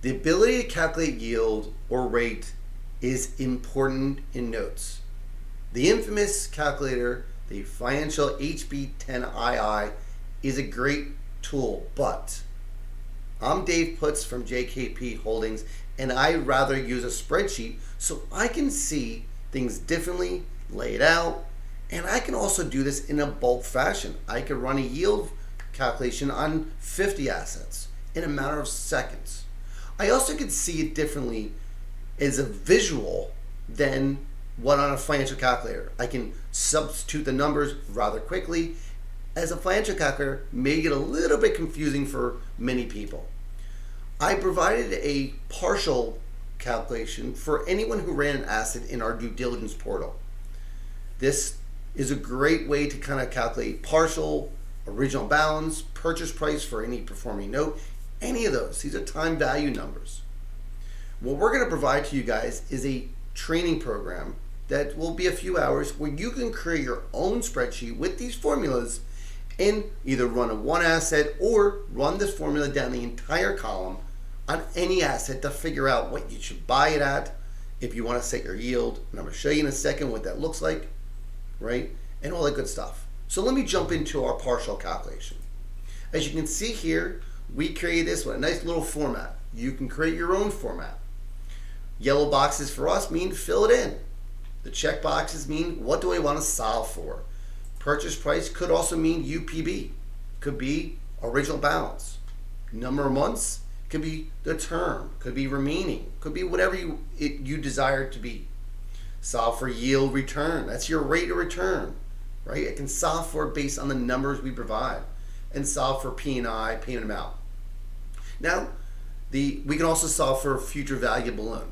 The ability to calculate yield or rate is important in notes. The infamous calculator, the financial HB10II, is a great tool, but I'm Dave Putz from JKP Holdings, and I'd rather use a spreadsheet so I can see things differently, lay it out, and I can also do this in a bulk fashion. I could run a yield calculation on 50 assets in a matter of seconds. I also could see it differently as a visual than what on a financial calculator. I can substitute the numbers rather quickly. As a financial calculator may get a little bit confusing for many people. I provided a partial calculation for anyone who ran an asset in our due diligence portal. This is a great way to kind of calculate partial, original balance, purchase price for any performing note, any of those. These are time value numbers. What we're going to provide to you guys is a training program that will be a few hours where you can create your own spreadsheet with these formulas and either run a one asset or run this formula down the entire column on any asset to figure out what you should buy it at, if you want to set your yield, and I'm going to show you in a second what that looks like, right? And all that good stuff. So let me jump into our partial calculation. As you can see here, we created this with a nice little format. You can create your own format. Yellow boxes for us mean fill it in. The check boxes mean what do I want to solve for. Purchase price could also mean UPB. Could be original balance. Number of months could be the term. Could be remaining. Could be whatever you desire it to be. Solve for yield return. That's your rate of return, right? It can solve for it based on the numbers we provide. And solve for P&I, payment amount. Now, we can also solve for future value balloon.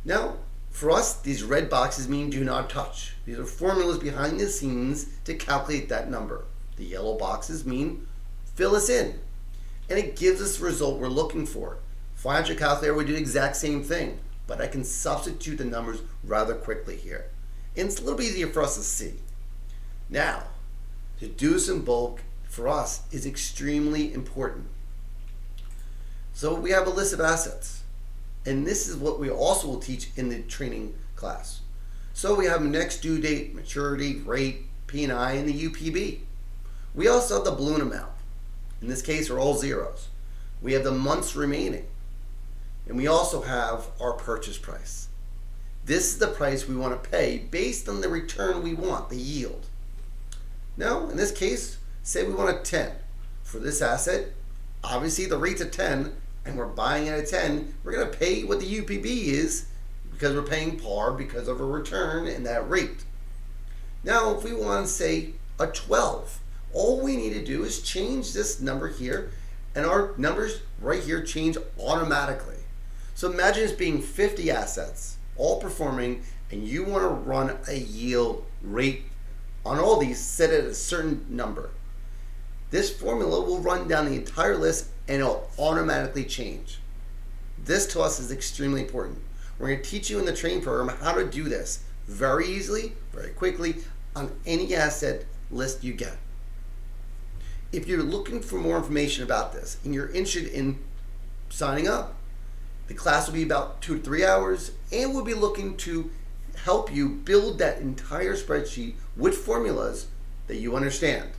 Now, for us, these red boxes mean do not touch. These are formulas behind the scenes to calculate that number. The yellow boxes mean fill us in. And it gives us the result we're looking for. Financial calculator would do the exact same thing, but I can substitute the numbers rather quickly here. And it's a little bit easier for us to see. Now, to do this in bulk for us is extremely important. So we have a list of assets. And this is what we also will teach in the training class. So we have next due date, maturity, rate, P&I, and the UPB. We also have the balloon amount. In this case, are all zeros. We have the months remaining. And we also have our purchase price. This is the price we want to pay based on the return we want, the yield. Now, in this case, say we want a 10. For this asset, obviously the rate's a 10, and we're buying it at 10, we're going to pay what the UPB is because we're paying par because of a return and that rate. Now, if we want to say a 12, all we need to do is change this number here, and our numbers right here change automatically. So imagine it's being 50 assets, all performing, and you want to run a yield rate on all these set at a certain number. This formula will run down the entire list and it'll automatically change. This to us is extremely important. We're going to teach you in the training program how to do this very easily, very quickly on any asset list you get. If you're looking for more information about this and you're interested in signing up, the class will be about 2 to 3 hours, and we'll be looking to help you build that entire spreadsheet with formulas that you understand.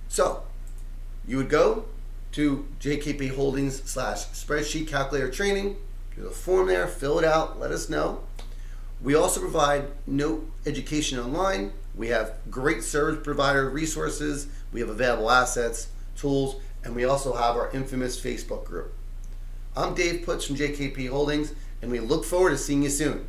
So, you would go to JKP Holdings / spreadsheet calculator training. There's a form there, fill it out, let us know. We also provide note education online. We have great service provider resources. We have available assets, tools, and we also have our infamous Facebook group. I'm Dave Putz from JKP Holdings, and we look forward to seeing you soon.